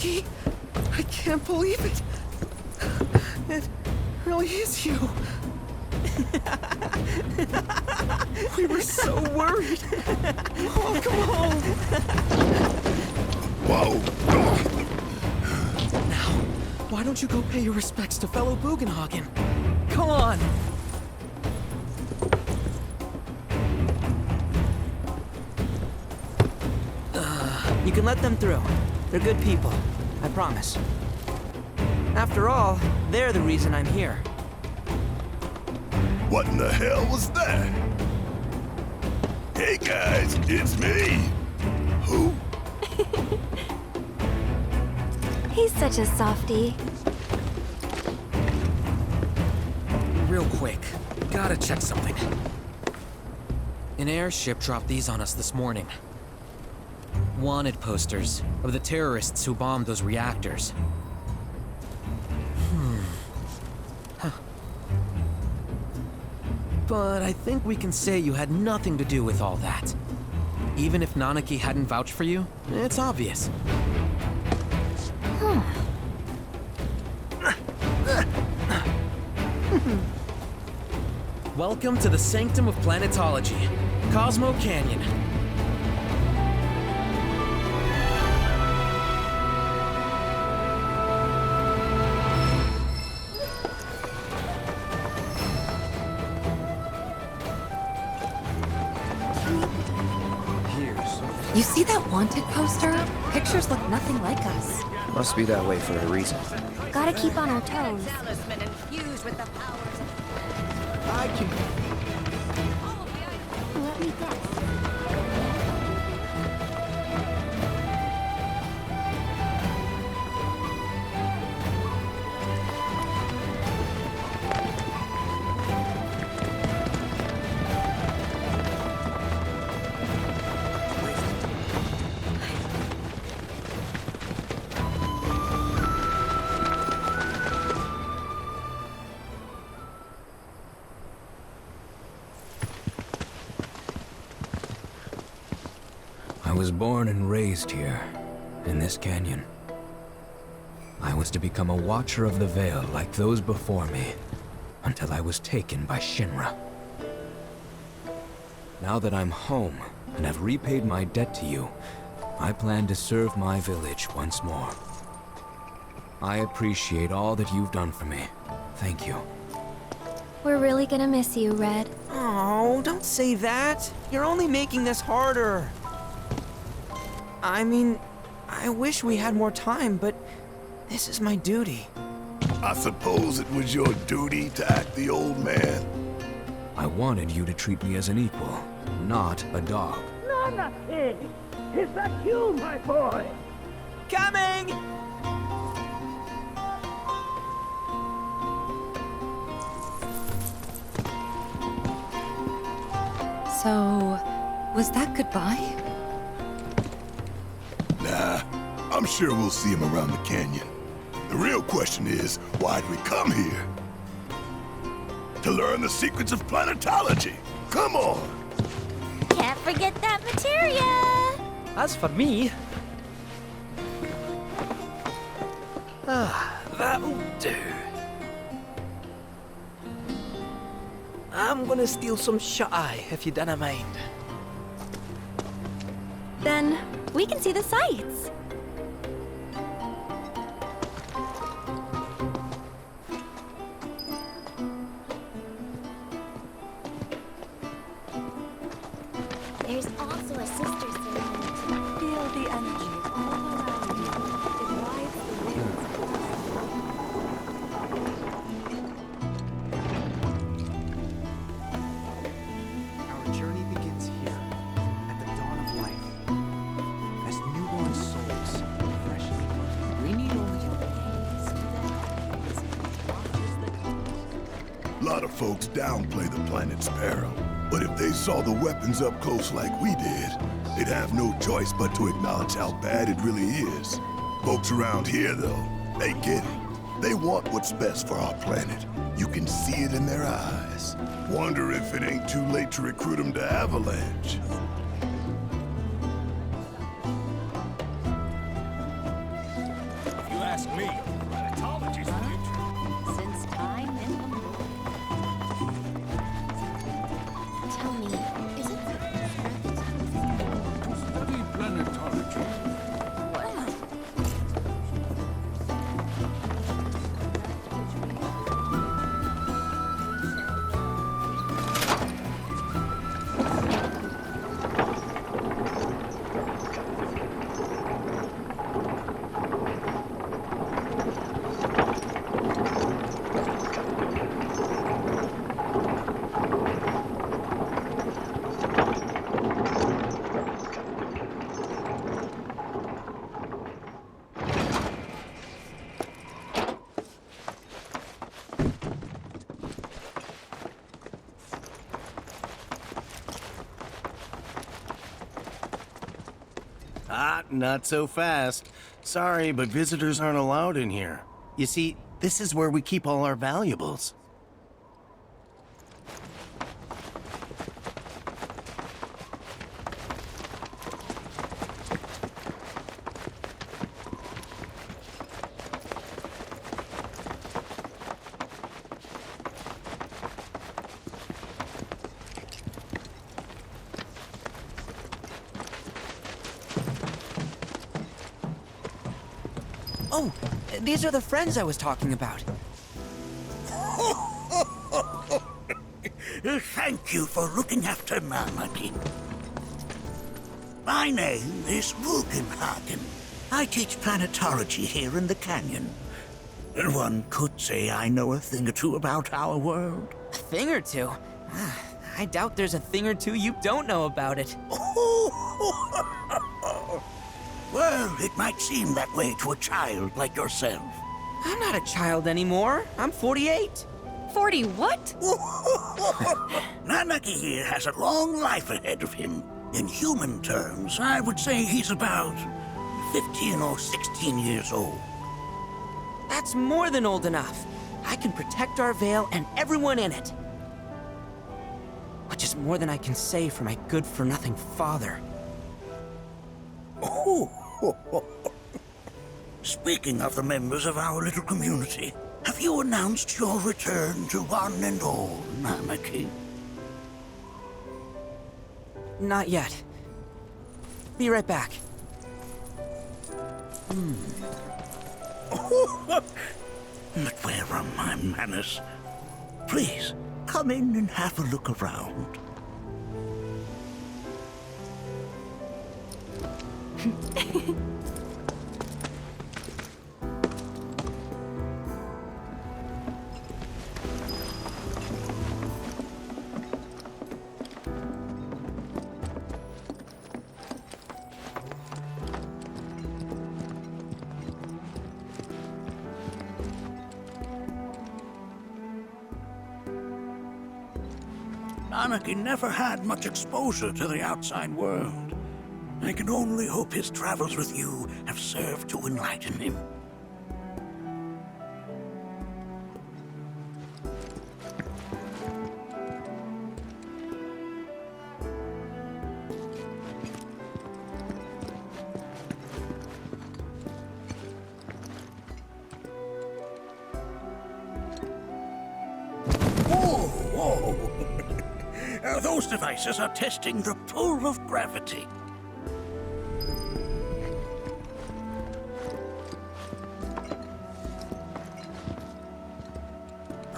Nanaki? I can't believe it. It really is you. We were so worried. Welcome home. Whoa! Now, why don't you go pay your respects to fellow Bugenhagen? Come on. You can let them through. They're good people. I promise. After all, they're the reason I'm here. What in the hell was that? Hey guys, it's me. Who? He's such a softie. Real quick, gotta check something. An airship dropped these on us this morning. Wanted posters of the terrorists who bombed those reactors. Huh. But I think we can say you had nothing to do with all that. Even if Nanaki hadn't vouched for you, it's obvious. Welcome to the Sanctum of Planetology, Cosmo Canyon. You see that wanted poster? Pictures look nothing like us. Must be that way for a reason. Gotta keep on our toes. Talisman infused with the powers of... I can... Let me guess. I was born and raised here, in this canyon. I was to become a watcher of the Veil like those before me, until I was taken by Shinra. Now that I'm home, and have repaid my debt to you, I plan to serve my village once more. I appreciate all that you've done for me. Thank you. We're really gonna miss you, Red. Oh, don't say that. You're only making this harder. I mean, I wish we had more time, but this is my duty. I suppose it was your duty to act the old man. I wanted you to treat me as an equal, not a dog. Nanaki! Is that you, my boy? Coming! So, was that goodbye? Nah, I'm sure we'll see him around the canyon. The real question is, why'd we come here? To learn the secrets of planetology. Come on! Can't forget that materia! As for me... that'll do. I'm gonna steal some shut-eye, if you don't mind. Then, we can see the sights. There's also a sister ceremony. Feel the energy all around you. It rides the winds. Our journey begins here, at the dawn of life. As newborn souls, fresh. We need only A lot of folks downplay the planet's peril. But if they saw the weapons up close like we did, they'd have no choice but to acknowledge how bad it really is. Folks around here, though, they get it. They want what's best for our planet. You can see it in their eyes. Wonder if it ain't too late to recruit them to Avalanche. Ah, not so fast. Sorry, but visitors aren't allowed in here. You see, this is where we keep all our valuables. Oh, these are the friends I was talking about. Thank you for looking after Nanaki. My name is Rugenhagen. I teach planetology here in the canyon. One could say I know a thing or two about our world. A thing or two? I doubt there's a thing or two you don't know about it. Well, it might seem that way to a child like yourself. I'm not a child anymore. I'm 48. 40 what? Nanaki here has a long life ahead of him. In human terms, I would say he's about 15 or 16 years old. That's more than old enough. I can protect our Veil and everyone in it. Which is more than I can say for my good-for-nothing father. Speaking of the members of our little community, have you announced your return to one and all, Nanaki? Not yet. Be right back. But where are my manners? Please, come in and have a look around. Nanaki never had much exposure to the outside world. I can only hope his travels with you have served to enlighten him. Whoa! Those devices are testing the pull of gravity.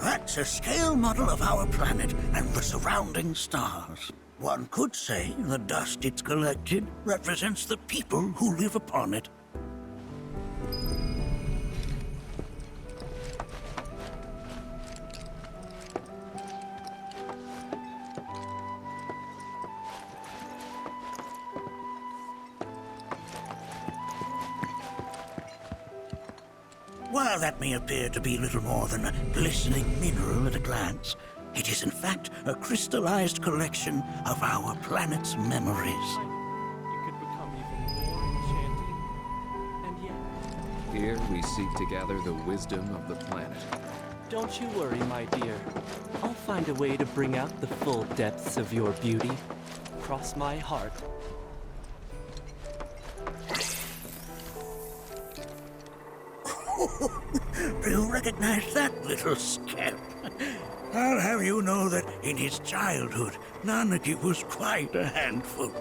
That's a scale model of our planet and the surrounding stars. One could say the dust it's collected represents the people who live upon it. While that may appear to be little more than a glistening mineral at a glance, it is in fact a crystallized collection of our planet's memories. It could become even more enchanting. And yet, Here we seek to gather the wisdom of the planet. don't you worry, my dear. I'll find a way to bring out the full depths of your beauty. Cross my heart. Do you recognize that little scamp? I'll have you know that in his childhood, Nanaki was quite a handful.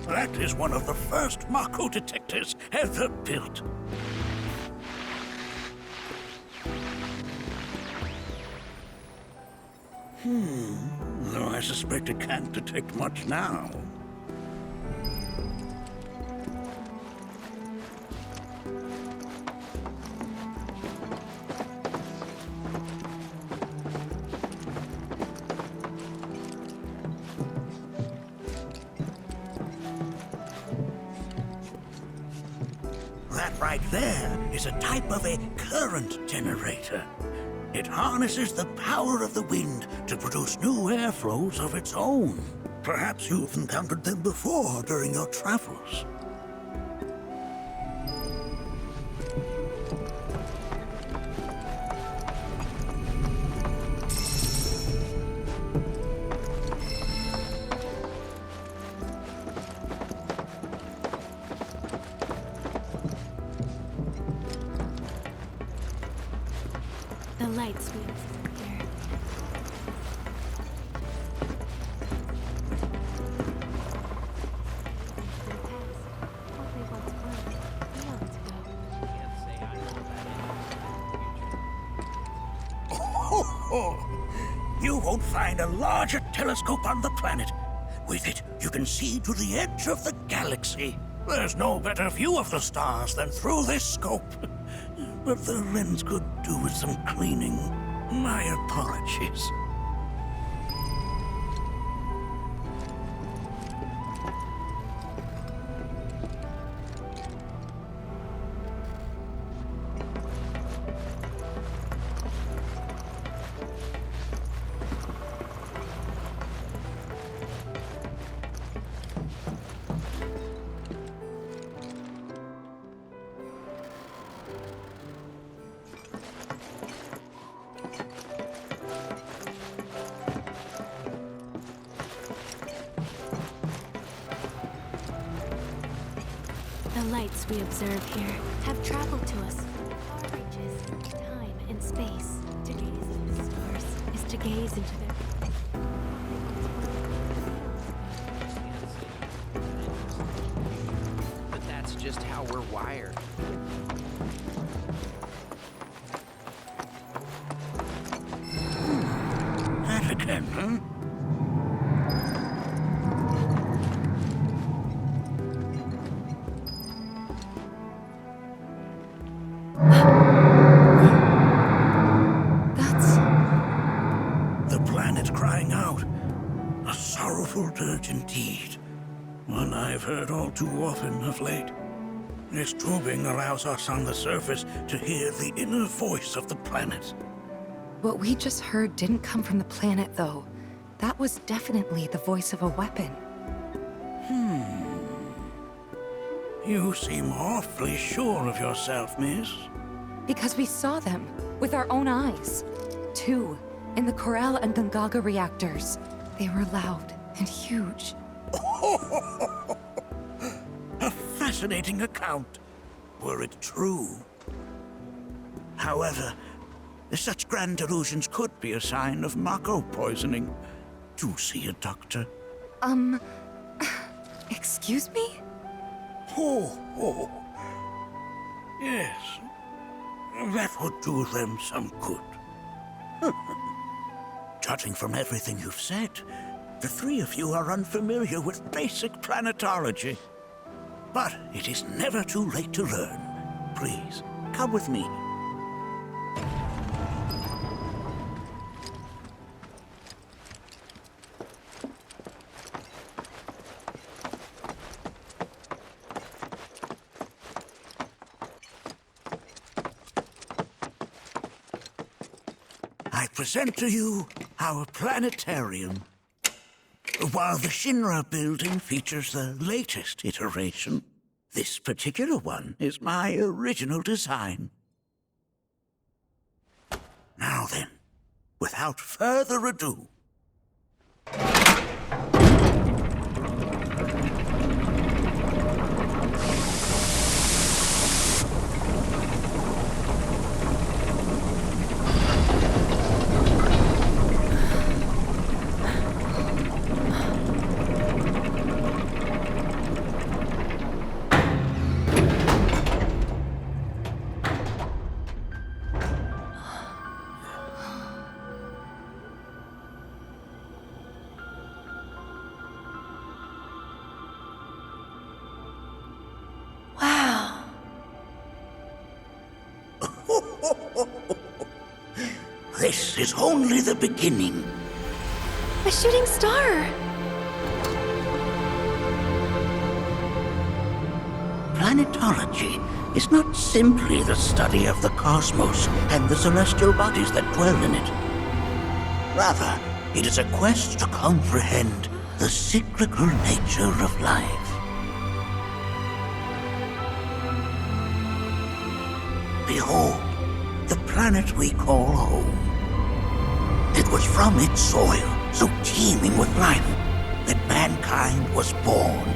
That is one of the first Mako detectors ever built. Though I suspect it can't detect much now. Right there is a type of a current generator. It harnesses the power of the wind to produce new airflows of its own. Perhaps you've encountered them before during your travels. The lights we observe here. What they once were, eons ago. You won't find a larger telescope on the planet. With it, you can see to the edge of the galaxy. There's no better view of the stars than through this scope. But the lens could do with some cleaning. My apologies. The lights we observe here have traveled to us. Far reaches, time and space. To gaze into the stars is to gaze into their... But that's just how we're wired. That again, huh? The planet crying out. A sorrowful dirge indeed. One I've heard all too often of late. This tubing allows us on the surface to hear the inner voice of the planet. What we just heard didn't come from the planet, though. That was definitely the voice of a weapon. You seem awfully sure of yourself, miss. Because we saw them with our own eyes. Two, in the Corel and Gungaga reactors. They were loud and huge. A fascinating account, were it true. However, such grand delusions could be a sign of Mako poisoning. Do see a doctor. Excuse me? Oh. Yes. That would do them some good. Judging from everything you've said, the three of you are unfamiliar with basic planetology. But it is never too late to learn. Please, come with me. I present to you our planetarium. While the Shinra building features the latest iteration, this particular one is my original design. Now then, without further ado, this is only the beginning. A shooting star! Planetology is not simply the study of the cosmos and the celestial bodies that dwell in it. Rather, it is a quest to comprehend the cyclical nature of life. Behold, the planet we call home. It was from its soil, so teeming with life, that mankind was born.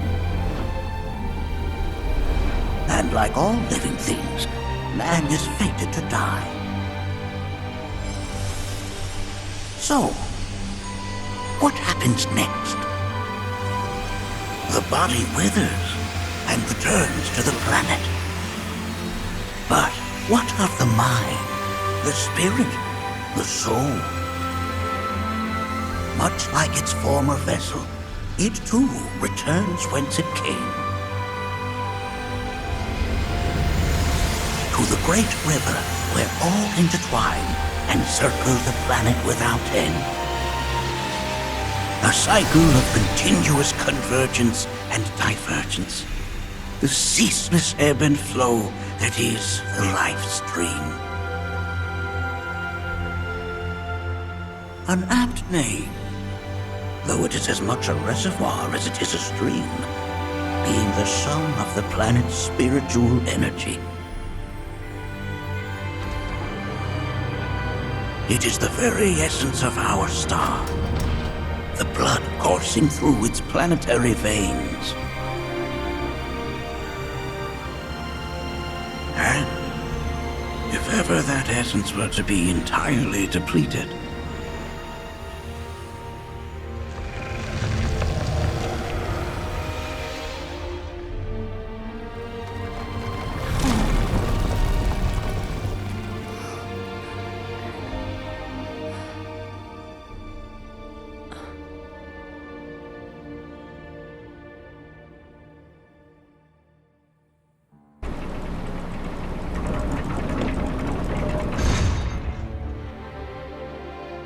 And like all living things, man is fated to die. So, what happens next? The body withers and returns to the planet. But what of the mind, the spirit, the soul? Much like its former vessel, it too returns whence it came. To the great river where all intertwine and circle the planet without end. A cycle of continuous convergence and divergence. The ceaseless ebb and flow that is the life stream. An apt name, though it is as much a reservoir as it is a stream, being the sum of the planet's spiritual energy. It is the very essence of our star, the blood coursing through its planetary veins. And if ever that essence were to be entirely depleted,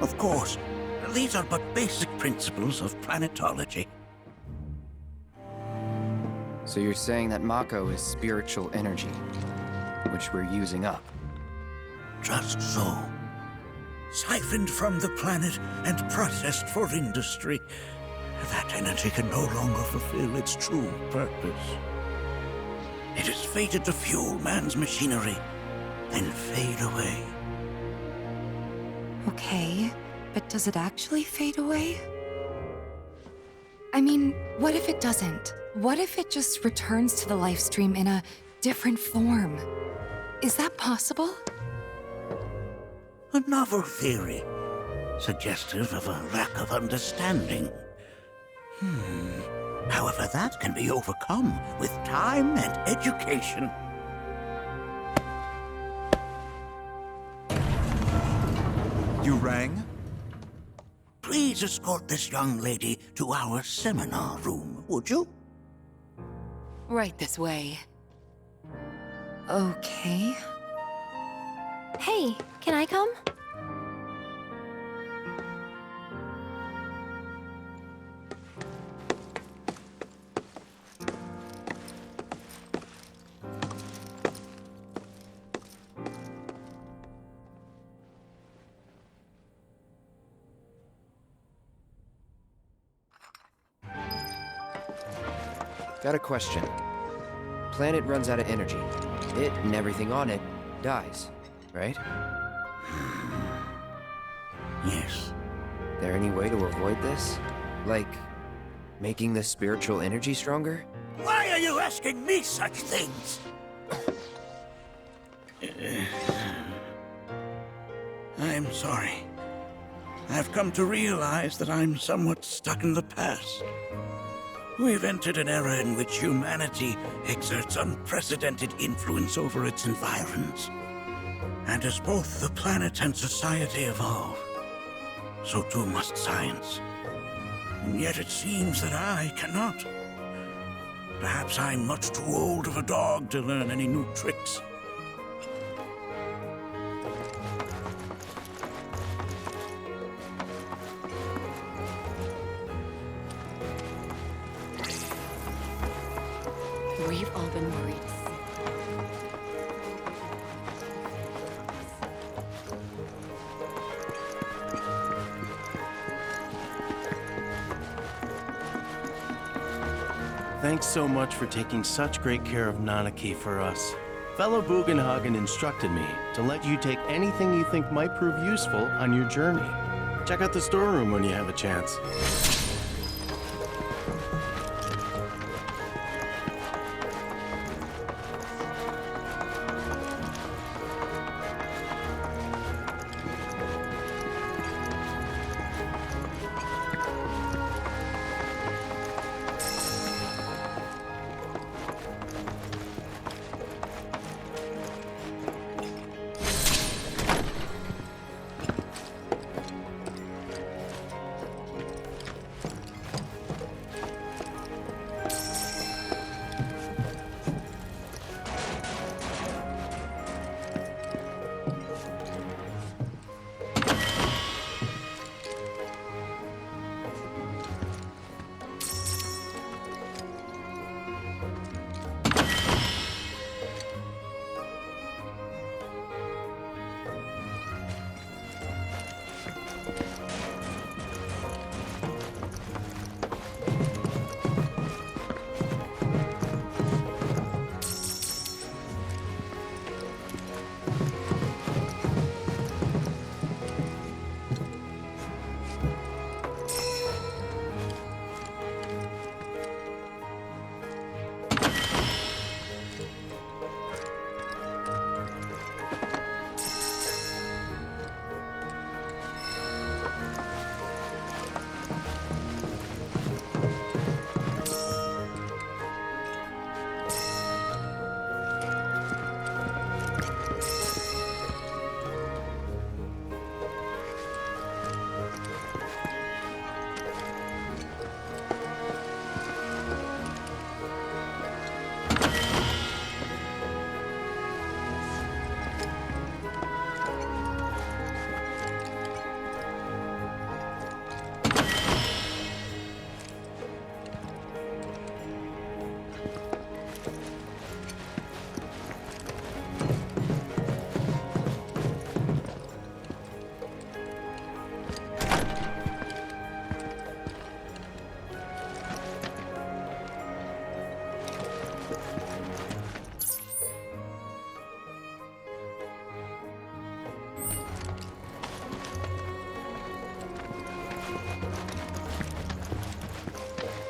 of course, these are but basic principles of planetology. So you're saying that Mako is spiritual energy, which we're using up? Just so. Siphoned from the planet and processed for industry, that energy can no longer fulfill its true purpose. It is fated to fuel man's machinery, then fade away. Okay, but does it actually fade away? I mean, what if it doesn't? What if it just returns to the life stream in a different form? Is that possible? A novel theory, suggestive of a lack of understanding. However, that can be overcome with time and education. You rang? Please escort this young lady to our seminar room, would you? Right this way. Okay. Hey, can I come? Got a question. Planet runs out of energy. It and everything on it dies, right? Yes. There any way to avoid this? Like, making the spiritual energy stronger? Why are you asking me such things? I'm sorry. I've come to realize that I'm somewhat stuck in the past. We've entered an era in which humanity exerts unprecedented influence over its environs. And as both the planet and society evolve, so too must science. And yet it seems that I cannot. Perhaps I'm much too old of a dog to learn any new tricks. We've all been worried. Thanks so much for taking such great care of Nanaki for us. Fellow Bugenhagen instructed me to let you take anything you think might prove useful on your journey. Check out the storeroom when you have a chance.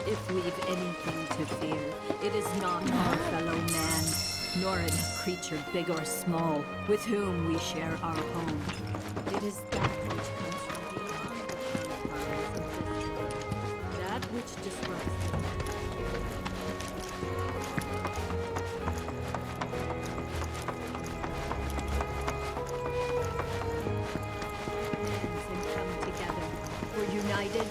If we've anything to fear, it is not our fellow man, nor any creature big or small, with whom we share our home. It is that which comes from beyond the powers of this world, that which disrupts them. And come together. We're united.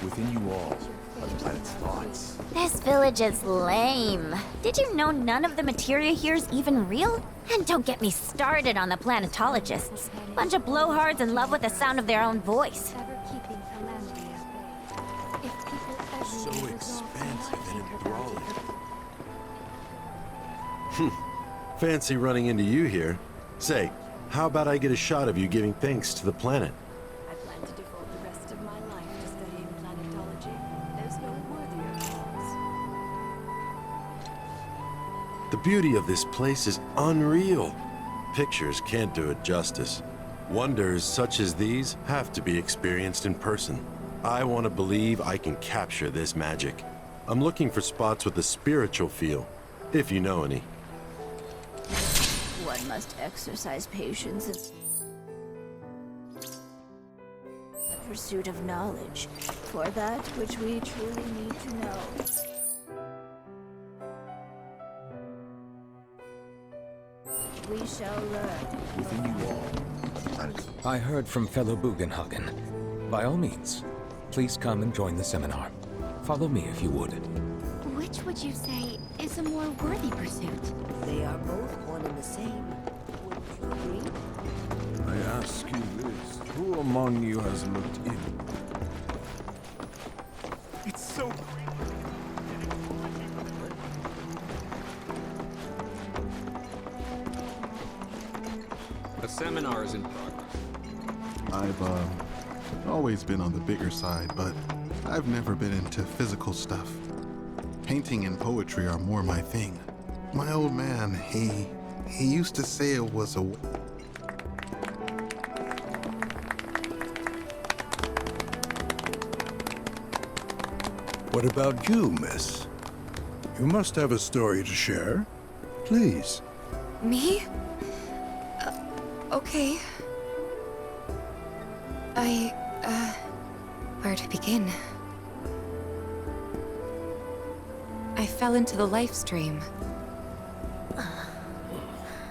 Within you all are the planet's thoughts. This village is lame. Did you know none of the materia here is even real? And don't get me started on the planetologists. Bunch of blowhards in love with the sound of their own voice. So expansive and enthralling. Fancy running into you here. Say, how about I get a shot of you giving thanks to the planet? I plan to devote the rest of my life to studying planetology. There's no worthier cause. The beauty of this place is unreal. Pictures can't do it justice. Wonders such as these have to be experienced in person. I want to believe I can capture this magic. I'm looking for spots with a spiritual feel, if you know any. One must exercise patience in the pursuit of knowledge, for that which we truly need to know. we shall learn. Within you all are the planet's... I heard from fellow Bugenhagen. By all means, please come and join the seminar. Follow me if you would. Which would you say is a more worthy pursuit? They are both one and the same. Wouldn't you agree? I ask you this, who among you has looked in? It's so great. The seminar is in progress. I've always been on the bigger side, but I've never been into physical stuff. Painting and poetry are more my thing. My old man, he used to say it was a... What about you, miss? You must have a story to share. Please. Me? Okay. Where to begin? I fell into the life stream.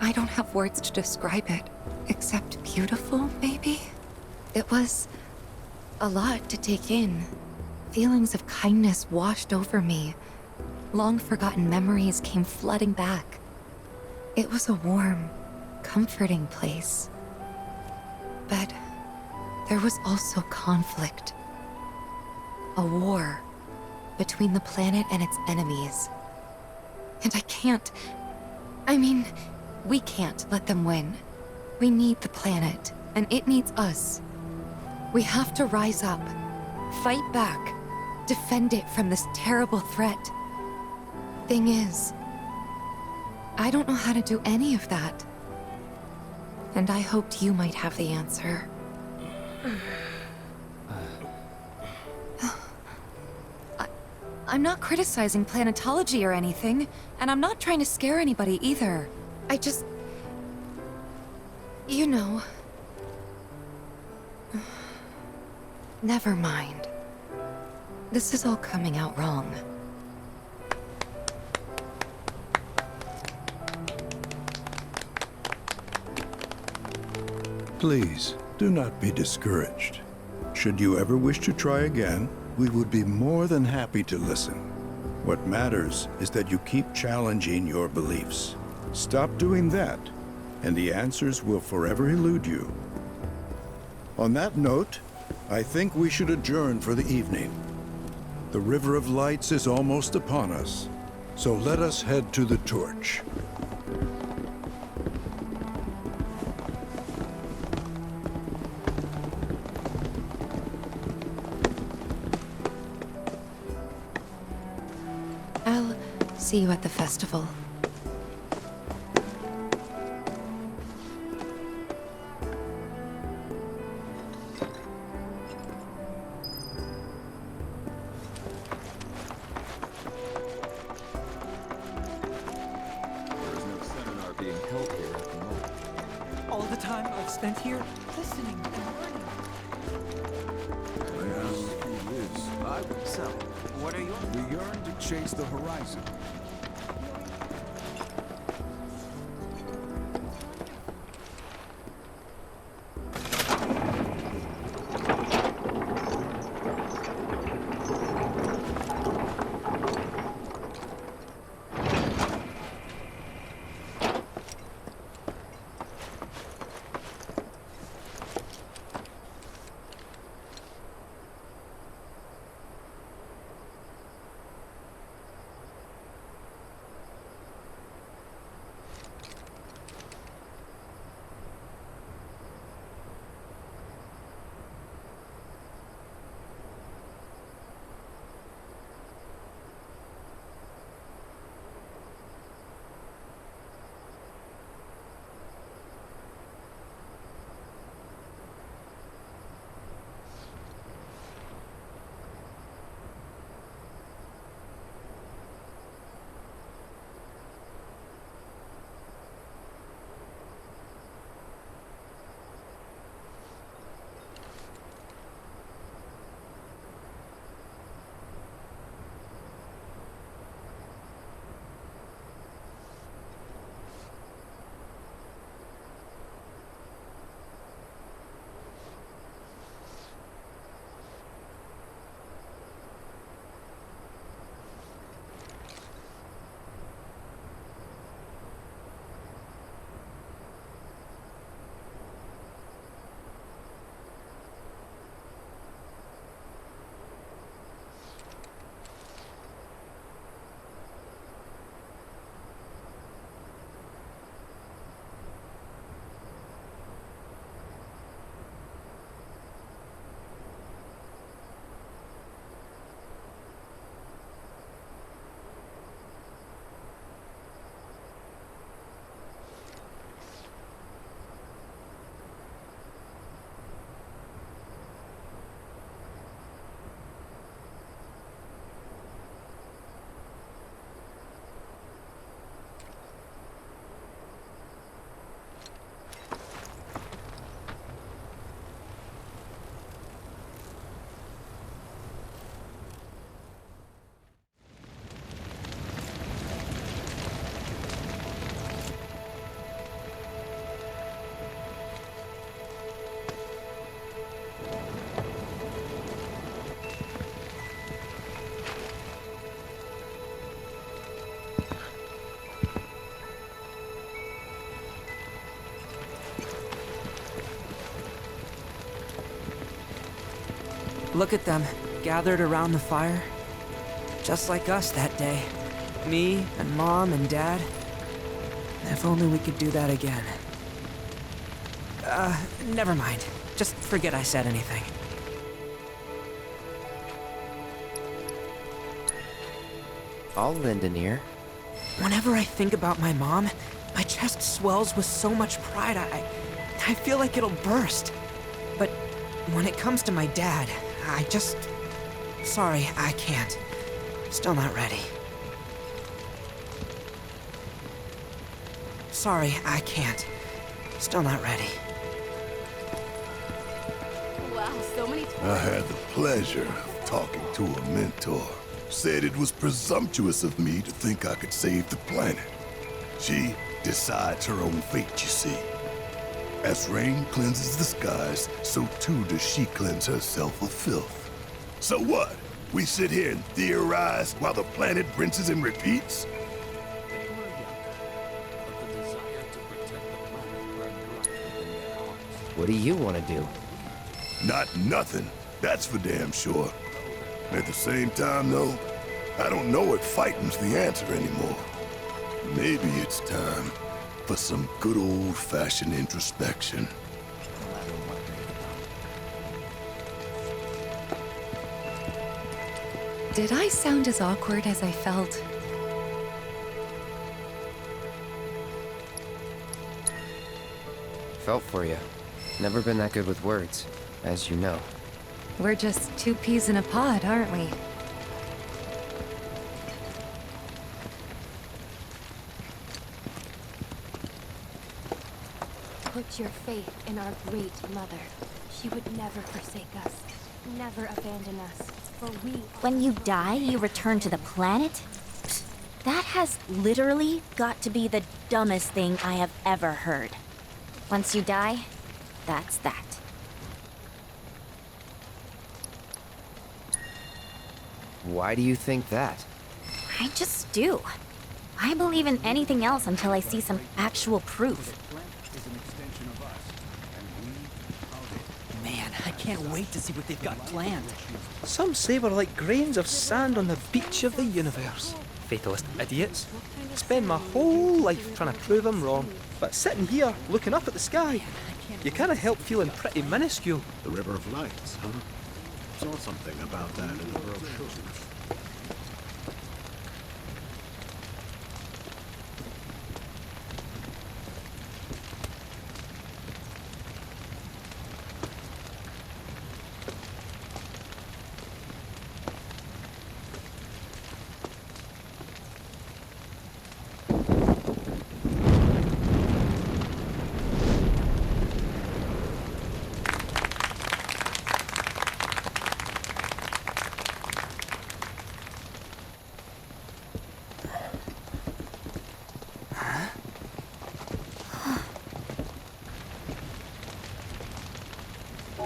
I don't have words to describe it, except beautiful, maybe? It was a lot to take in. Feelings of kindness washed over me. Long-forgotten memories came flooding back. It was a warm, comforting place. But there was also conflict. A war between the planet and its enemies. And we can't let them win. We need the planet, and it needs us. We have to rise up, fight back, defend it from this terrible threat. Thing is, I don't know how to do any of that. And I hoped you might have the answer. I'm not criticizing planetology or anything, and I'm not trying to scare anybody either. I just... You know... Never mind. This is all coming out wrong. Please, do not be discouraged. Should you ever wish to try again, we would be more than happy to listen. What matters is that you keep challenging your beliefs. Stop doing that, and the answers will forever elude you. On that note, I think we should adjourn for the evening. The River of Lights is almost upon us, so let us head to the torch. I'll see you at the festival. There is no seminar being held here at the moment. All the time I've spent here, listening and learning. I ask you this. So, what are you... We yearn to chase the horizon. Look at them, gathered around the fire. Just like us that day. Me and Mom and Dad. If only we could do that again. Never mind. Just forget I said anything. I'll lend an ear. Whenever I think about my mom, my chest swells with so much pride, I feel like it'll burst. But when it comes to my dad, I just... Sorry, I can't. Still not ready. Sorry, I can't. Still not ready. Wow, so many I had the pleasure of talking to a mentor. Said it was presumptuous of me to think I could save the planet. She decides her own fate, you see. As rain cleanses the skies, so too does she cleanse herself of filth. So what? We sit here and theorize while the planet rinses and repeats? What do you want to do? Not nothing. That's for damn sure. At the same time, though, I don't know if fighting's the answer anymore. Maybe it's time for some good old-fashioned introspection. Did I sound as awkward as I felt? Felt for you. Never been that good with words, as you know. We're just two peas in a pod, aren't we? Put your faith in our great mother. She would never forsake us, never abandon us, for we... When you die, you return to the planet? Psst, that has literally got to be the dumbest thing I have ever heard. Once you die, that's that. Why do you think that? I just do. I believe in anything else until I see some actual proof. Man, I can't wait to see what they've got planned. Some say we're like grains of sand on the beach of the universe. Fatalist idiots. Spend my whole life trying to prove them wrong. But sitting here, looking up at the sky, you can't help feeling pretty minuscule. The River of Lights, huh? Saw something about that in the brochure.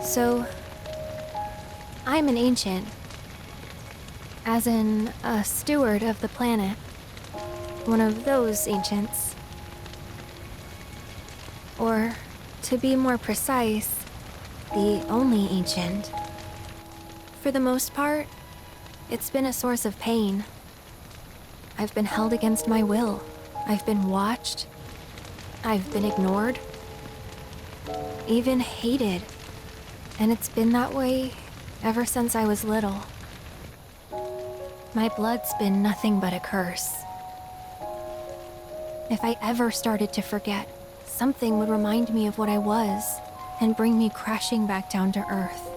So, I'm an ancient. As in, a steward of the planet. One of those ancients. Or, to be more precise, the only ancient. For the most part, it's been a source of pain. I've been held against my will. I've been watched. I've been ignored. Even hated. And it's been that way ever since I was little. My blood's been nothing but a curse. If I ever started to forget, something would remind me of what I was and bring me crashing back down to Earth.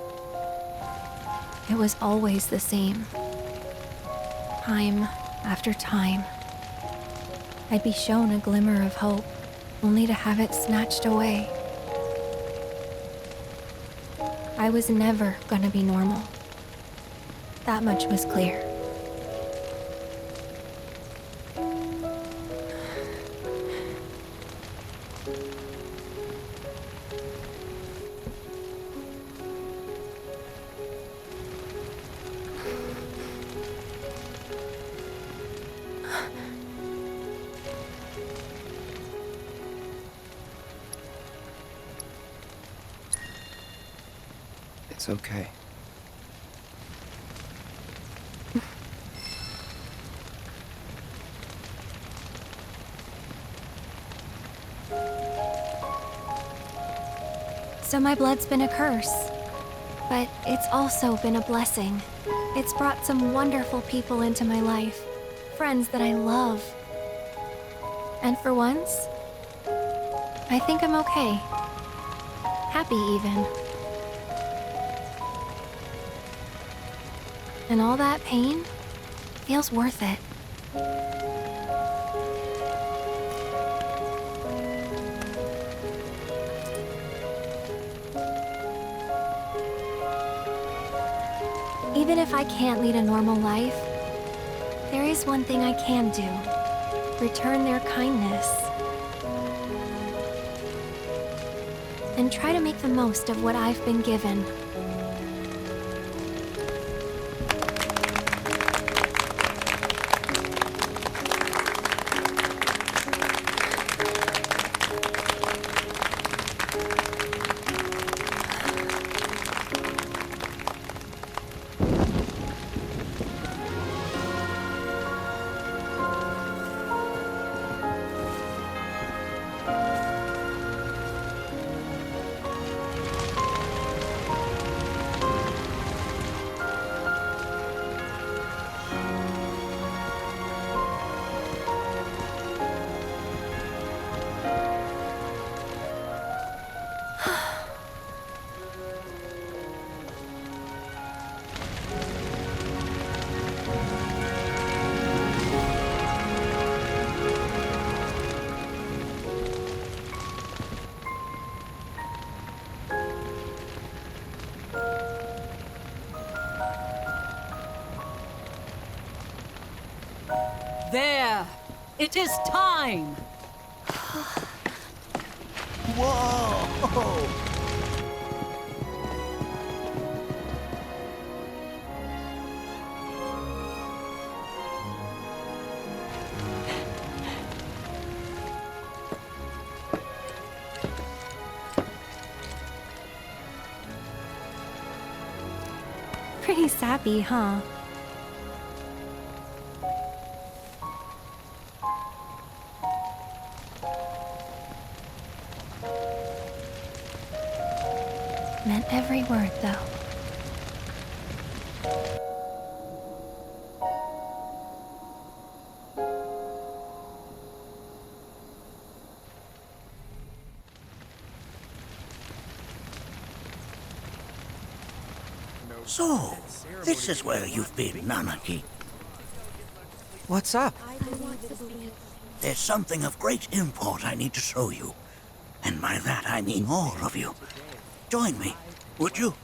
It was always the same. Time after time. I'd be shown a glimmer of hope, only to have it snatched away. I was never gonna be normal. That much was clear. It's okay. So my blood's been a curse. But it's also been a blessing. It's brought some wonderful people into my life. Friends that I love. And for once, I think I'm okay. Happy even. And all that pain feels worth it. Even if I can't lead a normal life, there is one thing I can do. Return their kindness. And try to make the most of what I've been given. There! It is time! Whoa! Pretty sappy, huh? Meant every word, though. So, this is where you've been, Nanaki. What's up? There's something of great import I need to show you. And by that I mean all of you. Join me, would you?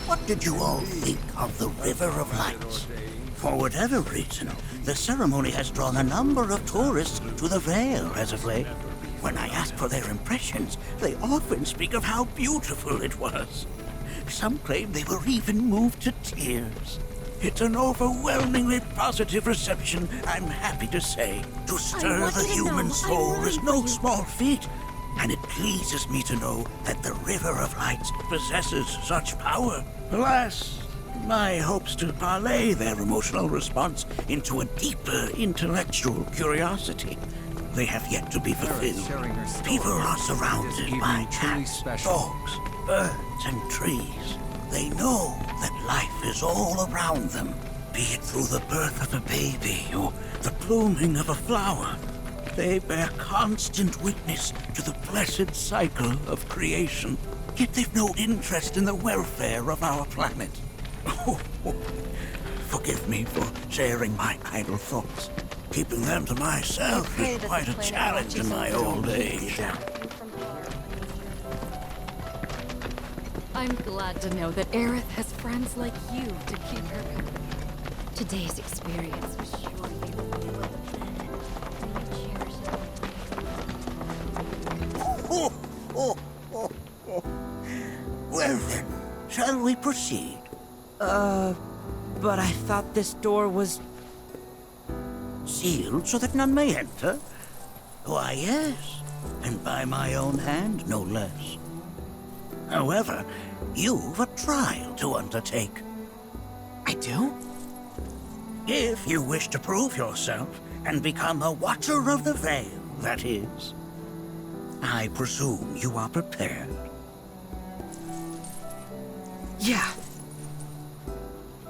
What did you all think of the River of Lights? For whatever reason, the ceremony has drawn a number of tourists to the Vale as of late. When I ask for their impressions, they often speak of how beautiful it was. Some claim they were even moved to tears. It's an overwhelmingly positive reception, I'm happy to say. To stir the human soul is no small feat, and it pleases me to know that the River of Lights possesses such power. Alas, my hopes to parlay their emotional response into a deeper intellectual curiosity, they have yet to be fulfilled. People are surrounded by cats, dogs, birds, and trees. They know that life is all around them, be it through the birth of a baby or the blooming of a flower. They bear constant witness to the blessed cycle of creation, yet they've no interest in the welfare of our planet. Forgive me for sharing my idle thoughts. Keeping them to myself is quite a challenge in my old age. I'm glad to know that Aerith has friends like you to keep her company. Today's experience was surely the view of the planet. Well then, shall we proceed? But I thought this door was... sealed so that none may enter? Why, yes, and by my own hand, no less. However, you've a trial to undertake. I do? If you wish to prove yourself and become a Watcher of the Veil, that is. I presume you are prepared. Yeah.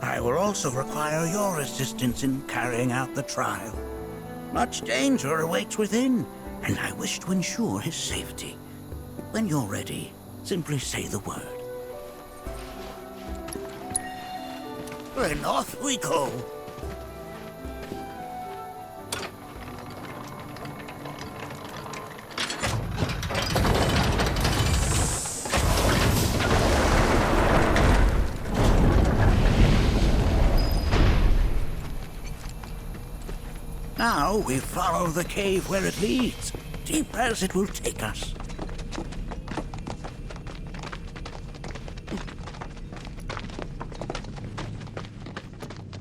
I will also require your assistance in carrying out the trial. Much danger awaits within, and I wish to ensure his safety. When you're ready, simply say the word. Then off we go. Now we follow the cave where it leads, deep as it will take us.